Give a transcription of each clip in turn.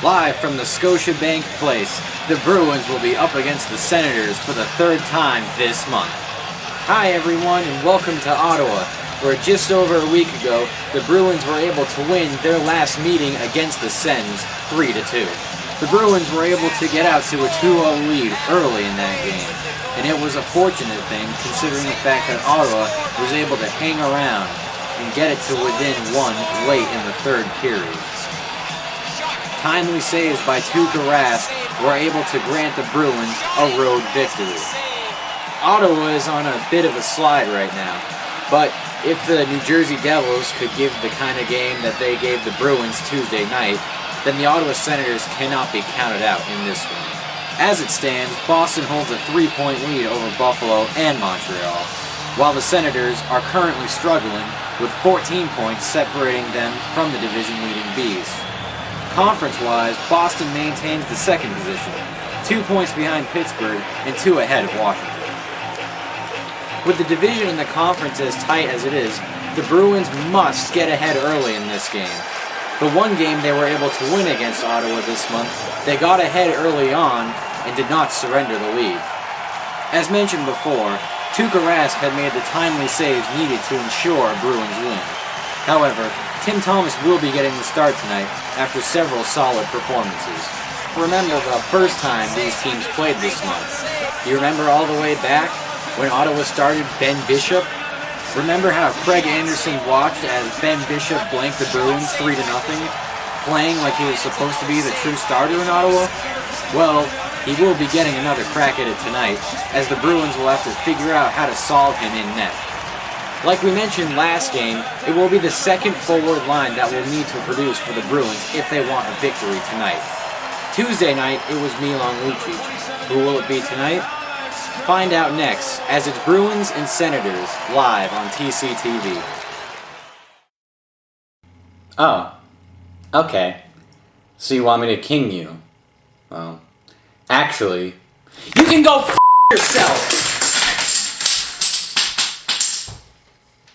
Live from the Scotiabank Place, the Bruins will be up against the Senators for the third time this month. Hi everyone and welcome to Ottawa, where just over a week ago, the Bruins were able to win their last meeting against the Sens 3-2. The Bruins were able to get out to a 2-0 lead early in that game, and it was a fortunate thing considering the fact that Ottawa was able to hang around and get it to within one late in the third period. Timely saves by Tuukka Rask were able to grant the Bruins a road victory. Ottawa is on a bit of a slide right now, but if the New Jersey Devils could give the kind of game that they gave the Bruins Tuesday night, then the Ottawa Senators cannot be counted out in this one. As it stands, Boston holds a 3-point lead over Buffalo and Montreal, while the Senators are currently struggling with 14 points separating them from the division-leading Bees. Conference-wise, Boston maintains the second position, 2 points behind Pittsburgh and 2 ahead of Washington. With the division in the conference as tight as it is, the Bruins must get ahead early in this game. The one game they were able to win against Ottawa this month, they got ahead early on and did not surrender the lead. As mentioned before, Tuukka Rask had made the timely saves needed to ensure a Bruins win. However, Tim Thomas will be getting the start tonight after several solid performances. Remember the first time these teams played this month. Do you remember all the way back when Ottawa started Ben Bishop? Remember how Craig Anderson watched as Ben Bishop blanked the Bruins 3-0, playing like he was supposed to be the true starter in Ottawa? Well, he will be getting another crack at it tonight, as the Bruins will have to figure out how to solve him in net. Like we mentioned last game, it will be the second forward line that will need to produce for the Bruins if they want a victory tonight. Tuesday night, it was Milan Lucic. Who will it be tonight? Find out next, as it's Bruins and Senators live on TCTV. Oh, okay. So you want me to king you? Well, actually, you can go f*** yourself!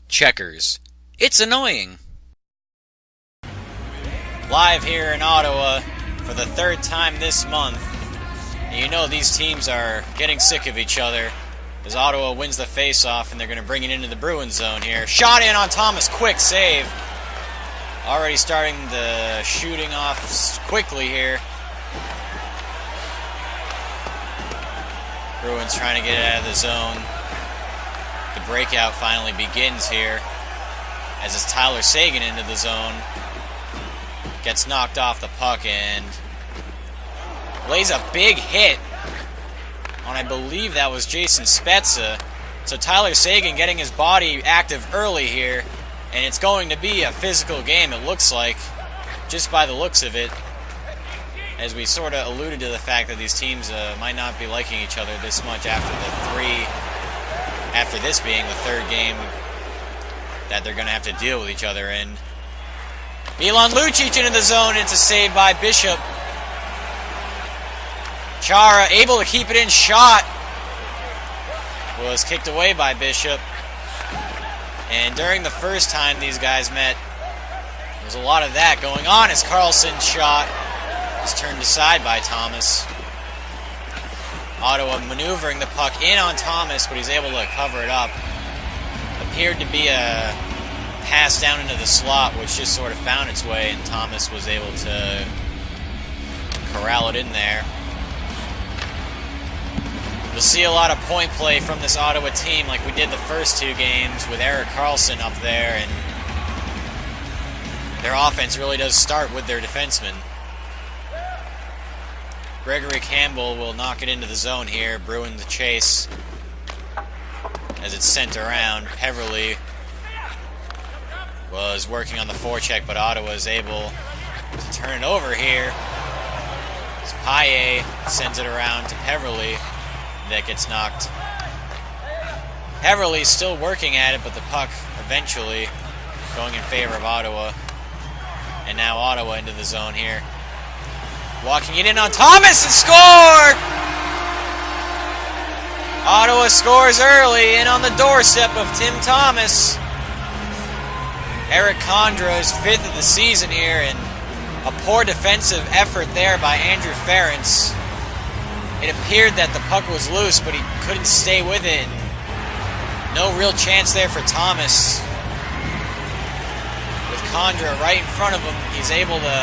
Checkers. It's annoying. Live here in Ottawa for the third time this month. And you know these teams are getting sick of each other as Ottawa wins the face-off and they're going to bring it into the Bruins zone here. Shot in on Thomas, quick save. Already starting the shooting off quickly here. Bruins trying to get it out of the zone. The breakout finally begins here as it's Tyler Seguin into the zone. Gets knocked off the puck and lays a big hit on, I believe that was Jason Spezza. So Tyler Seguin getting his body active early here, and it's going to be a physical game, it looks like, just by the looks of it, as we sort of alluded to the fact that these teams might not be liking each other this much after this being the third game that they're going to have to deal with each other in. Milan Lucic into the zone, it's a save by Bishop. Chara able to keep it in, shot was kicked away by Bishop. And during the first time these guys met, there was a lot of that going on as Karlsson's shot was turned aside by Thomas. Ottawa maneuvering the puck in on Thomas, but he's able to cover it up. Appeared to be a pass down into the slot, which just sort of found its way, and Thomas was able to corral it in there. We'll see a lot of point play from this Ottawa team like we did the first two games with Erik Karlsson up there, and their offense really does start with their defensemen. Gregory Campbell will knock it into the zone here. Bruins the chase as it's sent around. Peverly was working on the forecheck, but Ottawa is able to turn it over here. As Paille sends it around to Peverly. That gets knocked. Peverly's still working at it, but the puck eventually going in favor of Ottawa. And now Ottawa into the zone here. Walking it in on Thomas and score! Ottawa scores early in on the doorstep of Tim Thomas. Eric Condra is 5th of the season here, and A poor defensive effort there by Andrew Ferentz. It appeared that the puck was loose, but he couldn't stay with it. No real chance there for Thomas. With Condra right in front of him, he's able to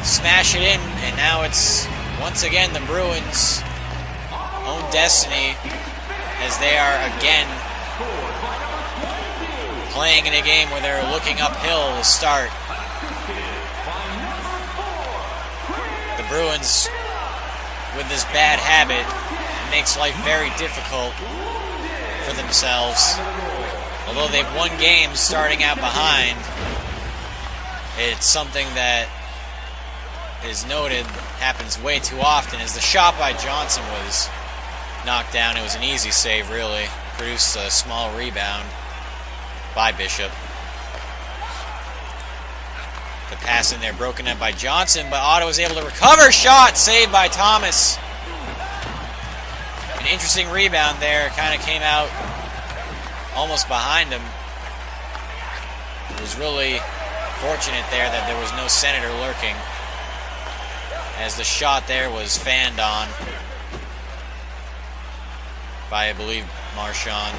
smash it in, and now it's once again the Bruins' own destiny as they are again playing in a game where they're looking uphill to start. The Bruins, with this bad habit, makes life very difficult for themselves. Although they've won games starting out behind, it's something that is noted, happens way too often, as the shot by Johnson was knocked down. It was an easy save, really. Produced a small rebound by Bishop. The pass in there broken up by Johnson, but Ottawa was able to recover. Shot saved by Thomas. An interesting rebound there. Kind of came out almost behind him. It was really fortunate there that there was no Senator lurking, as the shot there was fanned on by, I believe, Marchand.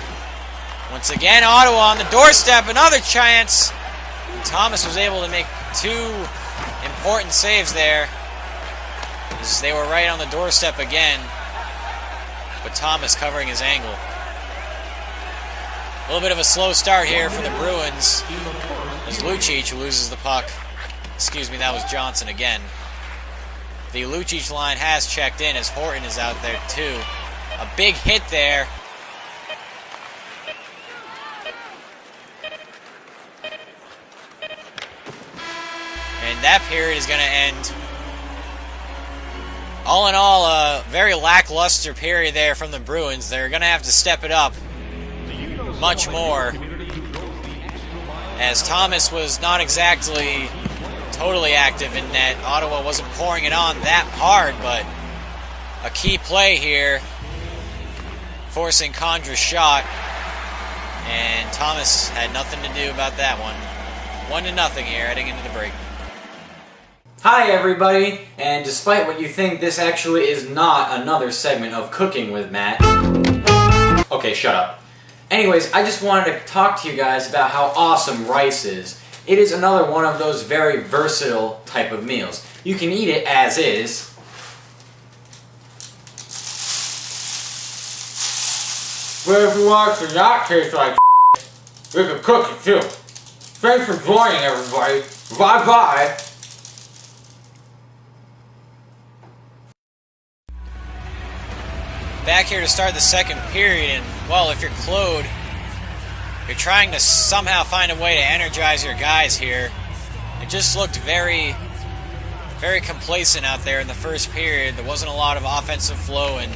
Once again, Ottawa on the doorstep. Another chance. Thomas was able to make two important saves there, as they were right on the doorstep again, but Thomas covering his angle. A little bit of a slow start here for the Bruins, as Lucic loses the puck. Excuse me, that was Johnson again. The Lucic line has checked in, as Horton is out there too. A big hit there. And that period is going to end. All in all, a very lackluster period there from the Bruins. They're going to have to step it up much more, as Thomas was not exactly totally active in net. Ottawa wasn't pouring it on that hard, but a key play here, forcing Condra's shot, and Thomas had nothing to do about that one. 1-0 here, heading into the break. Hi everybody, and despite what you think, this actually is not another segment of Cooking with Matt. Okay, shut up. Anyways, I just wanted to talk to you guys about how awesome rice is. It is another one of those very versatile type of meals. You can eat it as is. But if you want it to not taste like you can cook it too. Thanks for joining, everybody. Bye-bye. Back here to start the second period, and, well, if you're Claude, you're trying to somehow find a way to energize your guys here. It just looked very, very complacent out there in the first period. There wasn't a lot of offensive flow, and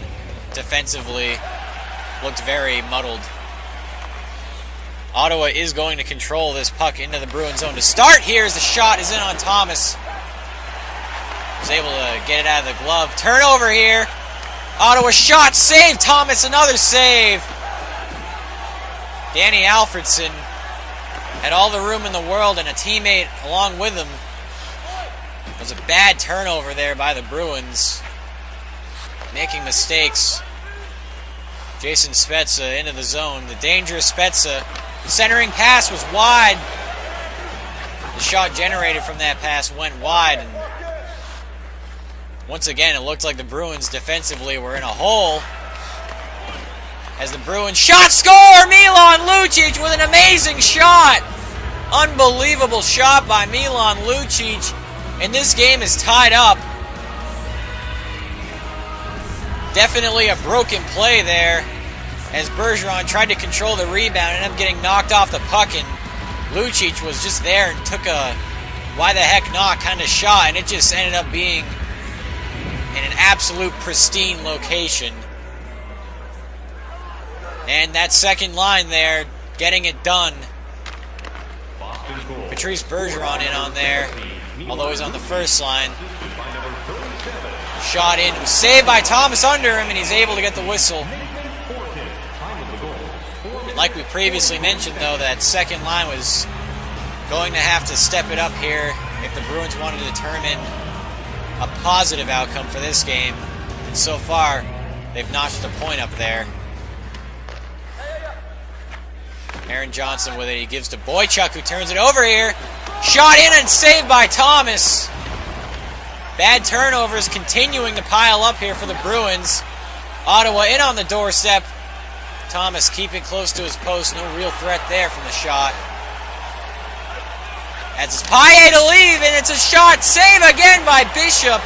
defensively looked very muddled. Ottawa is going to control this puck into the Bruins zone to start here, as the shot is in on Thomas. Was able to get it out of the glove. Turnover here. Ottawa shot, save, Thomas, another save. Danny Alfredson had all the room in the world and a teammate along with him. It was a bad turnover there by the Bruins, making mistakes. Jason Spezza into the zone. The dangerous Spezza. The centering pass was wide. The shot generated from that pass went wide, and once again, it looked like the Bruins defensively were in a hole. As the Bruins shot, score! Milan Lucic with an amazing shot! Unbelievable shot by Milan Lucic. And this game is tied up. Definitely a broken play there, as Bergeron tried to control the rebound and ended up getting knocked off the puck, and Lucic was just there and took a why the heck not kind of shot, and it just ended up being in an absolute pristine location. And that second line there, getting it done. Patrice Bergeron in on there, although he's on the first line. Shot in, was saved by Thomas under him, and he's able to get the whistle. And like we previously mentioned, though, that second line was going to have to step it up here if the Bruins wanted to determine a positive outcome for this game. And so far, they've notched a point up there. Aaron Johnson with it. He gives to Boychuk, who turns it over here. Shot in and saved by Thomas. Bad turnovers continuing to pile up here for the Bruins. Ottawa in on the doorstep. Thomas keeping close to his post. No real threat there from the shot. As it's Paille to leave, and it's a shot. Save again by Bishop.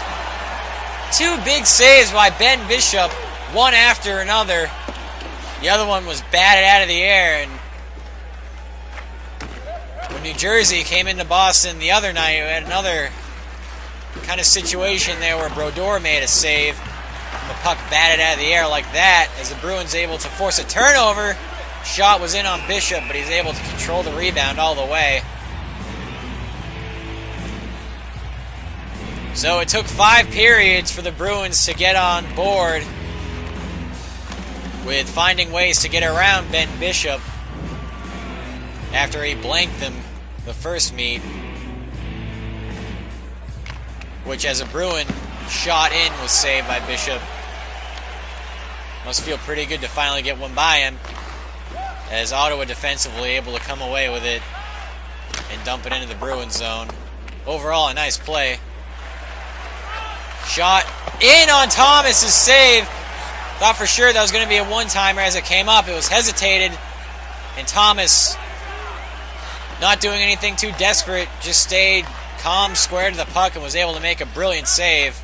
Two big saves by Ben Bishop, one after another. The other one was batted out of the air, and when New Jersey came into Boston the other night, we had another kind of situation there where Brodeur made a save. The puck batted out of the air like that as the Bruins able to force a turnover. Shot was in on Bishop, but he's able to control the rebound all the way. So it took 5 periods for the Bruins to get on board with finding ways to get around Ben Bishop after he blanked them the first meet, which as a Bruin shot in was saved by Bishop. Must feel pretty good to finally get one by him, as Ottawa defensively able to come away with it and dump it into the Bruins zone. Overall, a nice play. Shot in on Thomas's save. Thought for sure that was going to be a one-timer as it came up. It was hesitated, and Thomas, not doing anything too desperate, just stayed calm, square to the puck, and was able to make a brilliant save.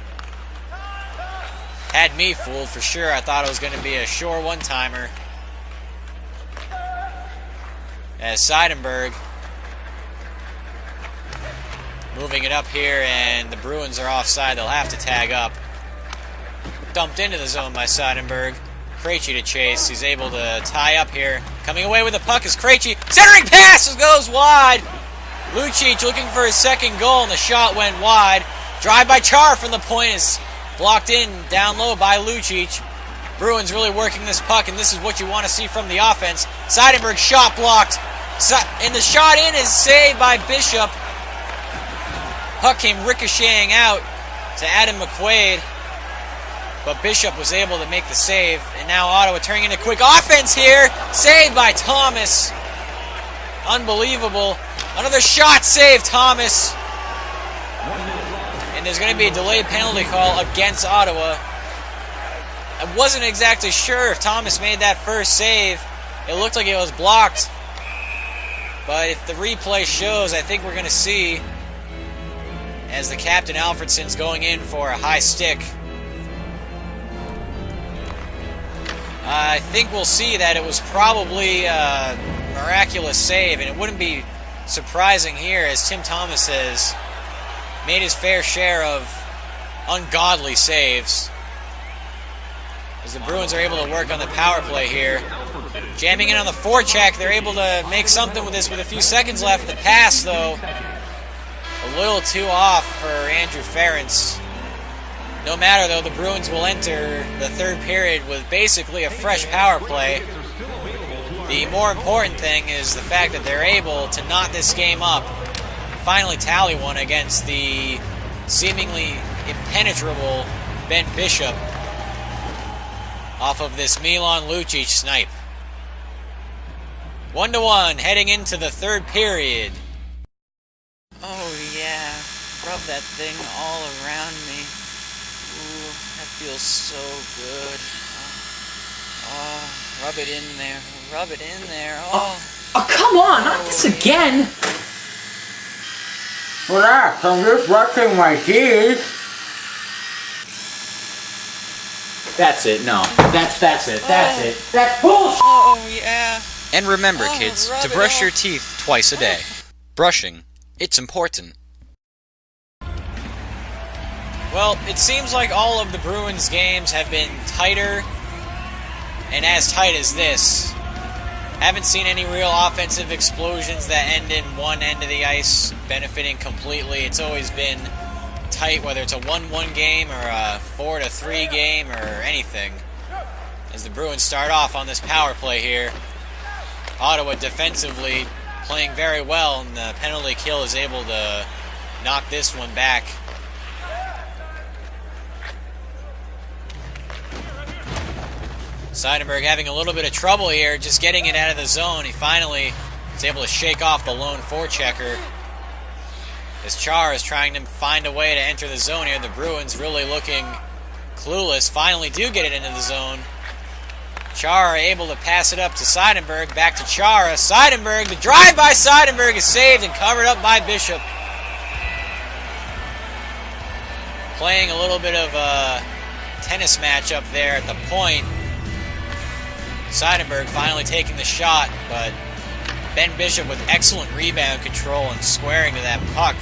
Had me fooled for sure. I thought it was going to be a sure one-timer. As Seidenberg moving it up here, and the Bruins are offside. They'll have to tag up. Dumped into the zone by Seidenberg. Krejci to chase. He's able to tie up here. Coming away with the puck is Krejci. Centering pass goes wide. Lucic looking for his second goal, and the shot went wide. Drive by Char from the point is blocked in down low by Lucic. Bruins really working this puck, and this is what you want to see from the offense. Seidenberg shot blocked. And the shot in is saved by Bishop. Puck came ricocheting out to Adam McQuaid, but Bishop was able to make the save, and now Ottawa turning into quick offense here. Saved by Thomas. Unbelievable. Another shot save, Thomas. And there's going to be a delayed penalty call against Ottawa. I wasn't exactly sure if Thomas made that first save. It looked like it was blocked. But if the replay shows, I think we're going to see, as the captain Alfredsson's going in for a high stick, I think we'll see that it was probably a miraculous save, and it wouldn't be surprising here as Tim Thomas has made his fair share of ungodly saves. As the Bruins are able to work on the power play here. Jamming in on the forecheck, they're able to make something with this with a few seconds left. The pass, though, a little too off for Andrew Ferentz. No matter, though, the Bruins will enter the third period with basically a fresh power play. The more important thing is the fact that they're able to knot this game up, finally tally one against the seemingly impenetrable Ben Bishop off of this Milan Lucic snipe. 1-1 heading into the third period. Oh yeah, rub that thing all around me. Ooh, that feels so good. Oh, rub it in there. Rub it in there. Oh, come on, not this again. Relax, I'm just brushing my teeth. That's it, no. That's it. That's bullshit. oh yeah. And remember, kids, rub to it brush your off. teeth twice a day. Brushing, it's important. Well, it seems like all of the Bruins games have been tighter and as tight as this. Haven't seen any real offensive explosions that end in one end of the ice benefiting completely. It's always been tight, whether it's a 1-1 game or a 4-3 game or anything. As the Bruins start off on this power play here, Ottawa defensively playing very well, and the penalty kill is able to knock this one back. Seidenberg having a little bit of trouble here, just getting it out of the zone. He finally is able to shake off the lone forechecker. As Char is trying to find a way to enter the zone here, the Bruins really looking clueless. Finally do get it into the zone. Chara able to pass it up to Seidenberg, back to Chara. Seidenberg, the drive by Seidenberg is saved and covered up by Bishop. Playing a little bit of a tennis match up there at the point. Seidenberg finally taking the shot, but Ben Bishop with excellent rebound control and squaring to that puck.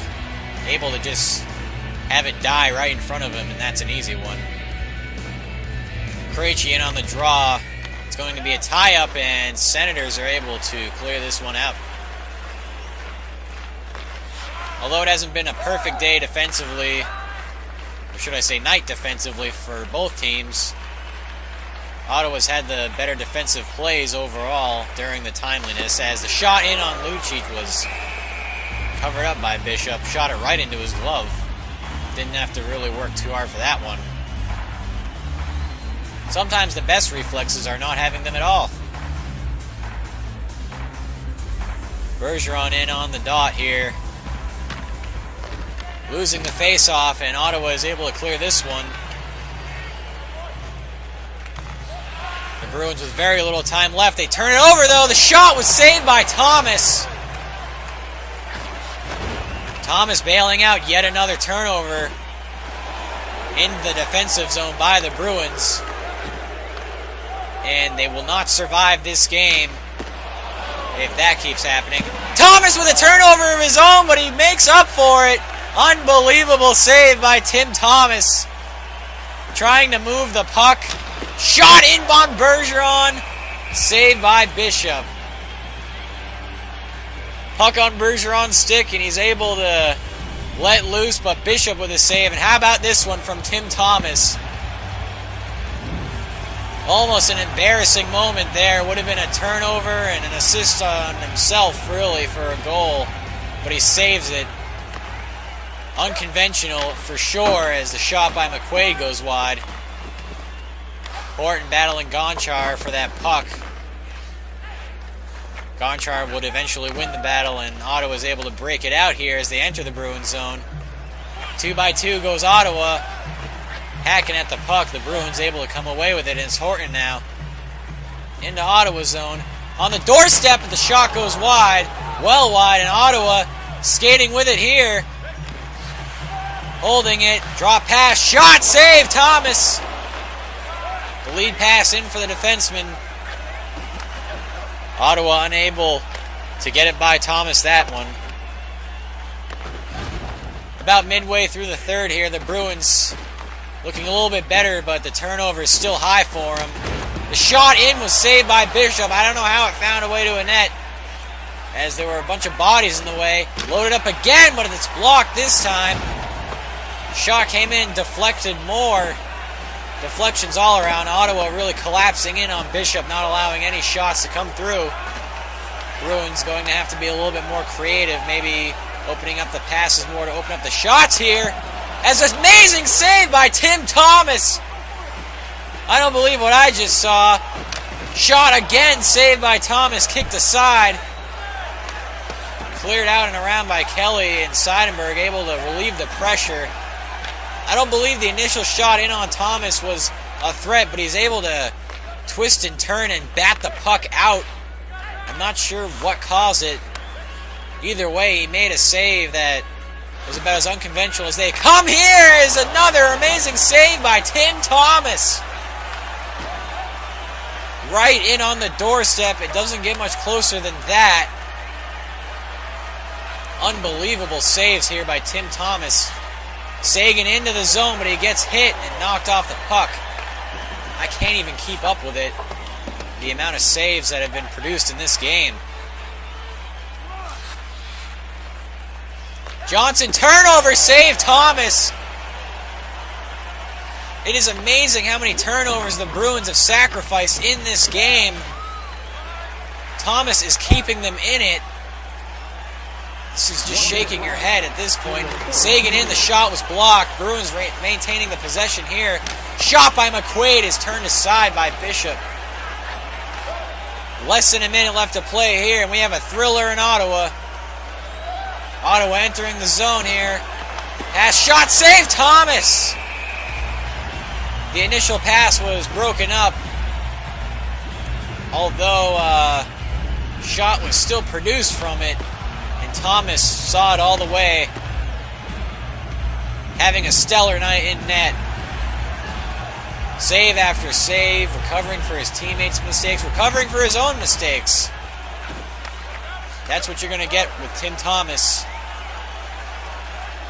Able to just have it die right in front of him, and that's an easy one. Krejci in on the draw. It's going to be a tie-up, and Senators are able to clear this one out. Although it hasn't been a perfect day defensively, or should I say night defensively for both teams, Ottawa's had the better defensive plays overall during the timeliness, as the shot in on Lucic was covered up by Bishop. Shot it right into his glove. Didn't have to really work too hard for that one. Sometimes the best reflexes are not having them at all. Bergeron in on the dot here. Losing the face-off, and Ottawa is able to clear this one. The Bruins with very little time left. They turn it over, though. The shot was saved by Thomas. Thomas bailing out yet another turnover in the defensive zone by the Bruins. And they will not survive this game if that keeps happening. Thomas with a turnover of his own, but he makes up for it. Unbelievable save by Tim Thomas. Trying to move the puck. Shot in by Bergeron. Saved by Bishop. Puck on Bergeron's stick, and he's able to let loose, but Bishop with a save. And how about this one from Tim Thomas? Almost an embarrassing moment there. Would have been a turnover and an assist on himself, really, for a goal. But he saves it. Unconventional for sure, as the shot by McQuaid goes wide. Horton battling Gonchar for that puck. Gonchar would eventually win the battle, and Ottawa is able to break it out here as they enter the Bruins zone. 2-by-2 goes Ottawa. Hacking at the puck. The Bruins able to come away with it, and it's Horton now. Into Ottawa's zone. On the doorstep, the shot goes wide. Well wide, and Ottawa skating with it here. Holding it. Drop pass. Shot save. Thomas. The lead pass in for the defenseman. Ottawa unable to get it by Thomas that one. About midway through the third here, the Bruins looking a little bit better, but the turnover is still high for them. The shot in was saved by Bishop. I don't know how it found a way to a net, as there were a bunch of bodies in the way. Loaded up again, but it's blocked this time. Shot came in, deflected more. Deflections all around. Ottawa really collapsing in on Bishop, not allowing any shots to come through. Bruins going to have to be a little bit more creative, maybe opening up the passes more to open up the shots here. As an amazing save by Tim Thomas. I don't believe what I just saw. Shot again, saved by Thomas, kicked aside. Cleared out and around by Kelly, and Seidenberg able to relieve the pressure. I don't believe the initial shot in on Thomas was a threat, but he's able to twist and turn and bat the puck out. I'm not sure what caused it. Either way, he made a save that was about as unconventional as they come. Here is another amazing save by Tim Thomas. Right in on the doorstep. It doesn't get much closer than that. Unbelievable saves here by Tim Thomas. Sagan into the zone, but he gets hit and knocked off the puck. I can't even keep up with it. The amount of saves that have been produced in this game. Johnson, turnover, save Thomas. It is amazing how many turnovers the Bruins have sacrificed in this game. Thomas is keeping them in it. This is just shaking your head at this point. Sagan in, the shot was blocked. Bruins maintaining the possession here. Shot by McQuaid is turned aside by Bishop. Less than a minute left to play here, and we have a thriller in Ottawa. Ottawa entering the zone here. Pass, shot, save, Thomas! The initial pass was broken up, although shot was still produced from it, and Thomas saw it all the way, having a stellar night in net. Save after save, recovering for his teammates' mistakes, recovering for his own mistakes. That's what you're going to get with Tim Thomas.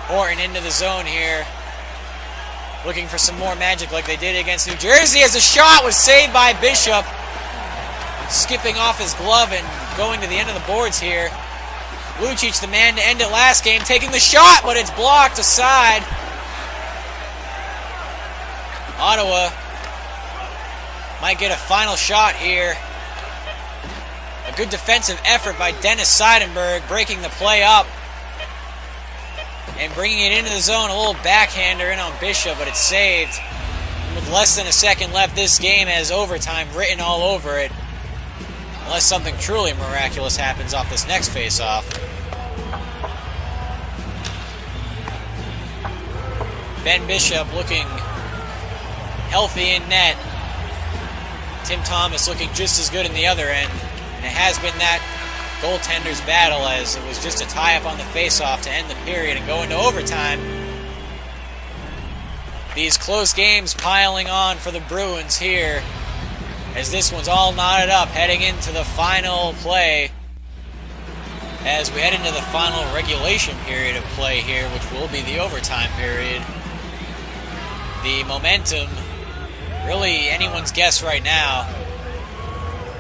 Horton into the zone here, looking for some more magic like they did against New Jersey, as the shot was saved by Bishop. Skipping off his glove and going to the end of the boards here. Lucic, the man to end it last game, taking the shot, but it's blocked aside. Ottawa might get a final shot here. A good defensive effort by Dennis Seidenberg, breaking the play up and bringing it into the zone. A little backhander in on Bishop, but it's saved. And with less than a second left, this game has overtime written all over it, unless something truly miraculous happens off this next face-off. Ben Bishop looking healthy in net. Tim Thomas looking just as good in the other end. And it has been that goaltender's battle, as it was just a tie-up on the face-off to end the period and go into overtime. These close games piling on for the Bruins here, as this one's all knotted up heading into the final play, as we head into the final regulation period of play here, which will be the overtime period. The momentum, really anyone's guess right now.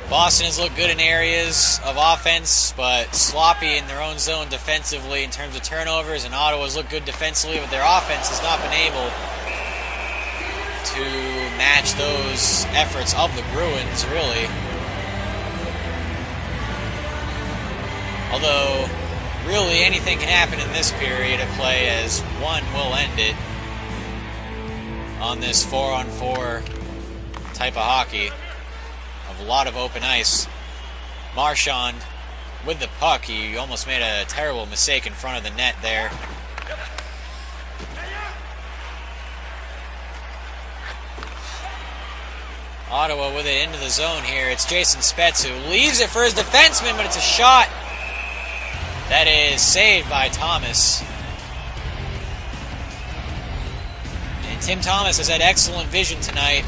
Boston has looked good in areas of offense, but sloppy in their own zone defensively in terms of turnovers, and Ottawa's looked good defensively, but their offense has not been able to match those efforts of the Bruins, really. Although, really anything can happen in this period of play, as one will end it on this 4-on-4 type of hockey of a lot of open ice. Marchand with the puck, he almost made a terrible mistake in front of the net there. Ottawa with it into the zone here. It's Jason Spetz who leaves it for his defenseman, but it's a shot that is saved by Thomas. And Tim Thomas has had excellent vision tonight.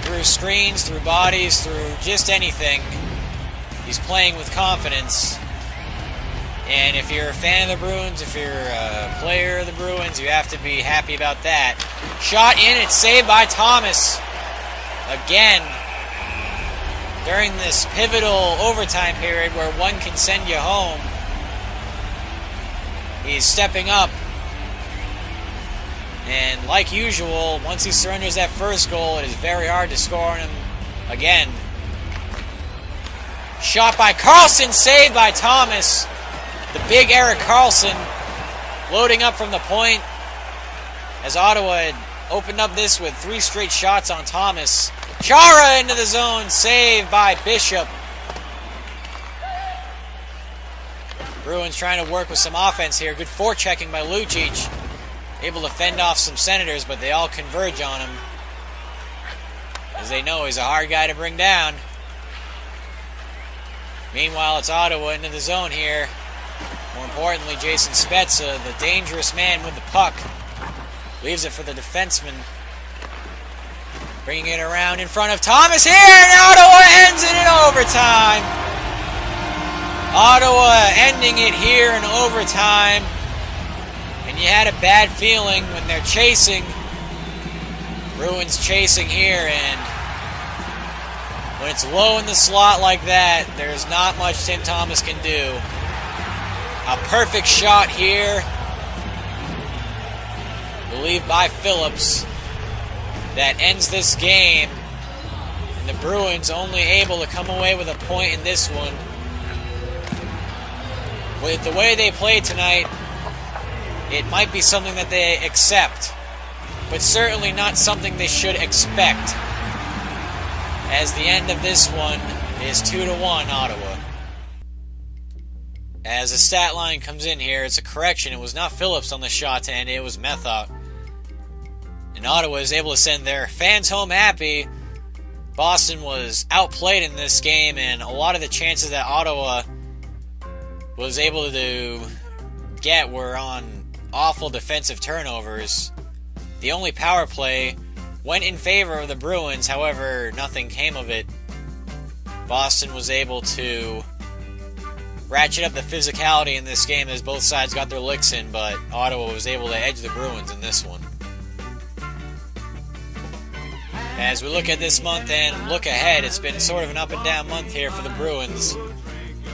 Through screens, through bodies, through just anything. He's playing with confidence. And if you're a fan of the Bruins, if you're a player of the Bruins, you have to be happy about that. Shot in, it's saved by Thomas. Again, during this pivotal overtime period where one can send you home, he's stepping up. And like usual, once he surrenders that first goal, it is very hard to score on him again. Shot by Carlson, saved by Thomas. The big Erik Karlsson loading up from the point, as Ottawa had opened up this with 3 straight shots on Thomas. Chara into the zone, saved by Bishop. Bruins trying to work with some offense here. Good forechecking by Lucic. Able to fend off some Senators, but they all converge on him, as they know he's a hard guy to bring down. Meanwhile, it's Ottawa into the zone here. More importantly, Jason Spezza, the dangerous man with the puck, leaves it for the defenseman. Bringing it around in front of Thomas here, and Ottawa ends it in overtime. Ottawa ending it here in overtime. And you had a bad feeling when they're chasing. Bruins chasing here, and when it's low in the slot like that, there's not much Tim Thomas can do. A perfect shot here, I believe by Phillips, that ends this game. And the Bruins only able to come away with a point in this one. With the way they played tonight, it might be something that they accept, but certainly not something they should expect, as the end of this one is 2-1 Ottawa. As the stat line comes in here, it's a correction. It was not Phillips on the shot to end it, it was Methot. And Ottawa is able to send their fans home happy. Boston was outplayed in this game, and a lot of the chances that Ottawa was able to get were on awful defensive turnovers. The only power play went in favor of the Bruins, however, nothing came of it. Boston was able to ratchet up the physicality in this game as both sides got their licks in, but Ottawa was able to edge the Bruins in this one. As we look at this month and look ahead, it's been sort of an up and down month here for the Bruins.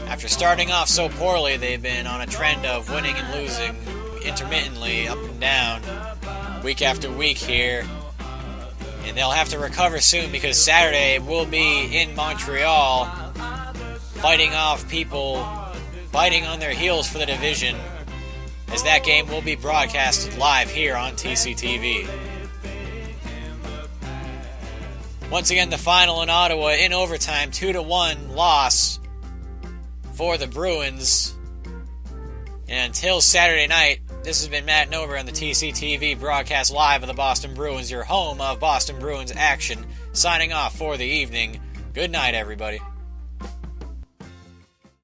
After starting off so poorly, they've been on a trend of winning and losing intermittently, up and down, week after week here. And they'll have to recover soon because Saturday will be in Montreal, fighting off people biting on their heels for the division, as that game will be broadcasted live here on TCTV. Once again, the final in Ottawa in overtime, 2-1 loss for the Bruins. And until Saturday night, this has been Matt Nober on the TCTV broadcast live of the Boston Bruins, your home of Boston Bruins action, signing off for the evening. Good night, everybody.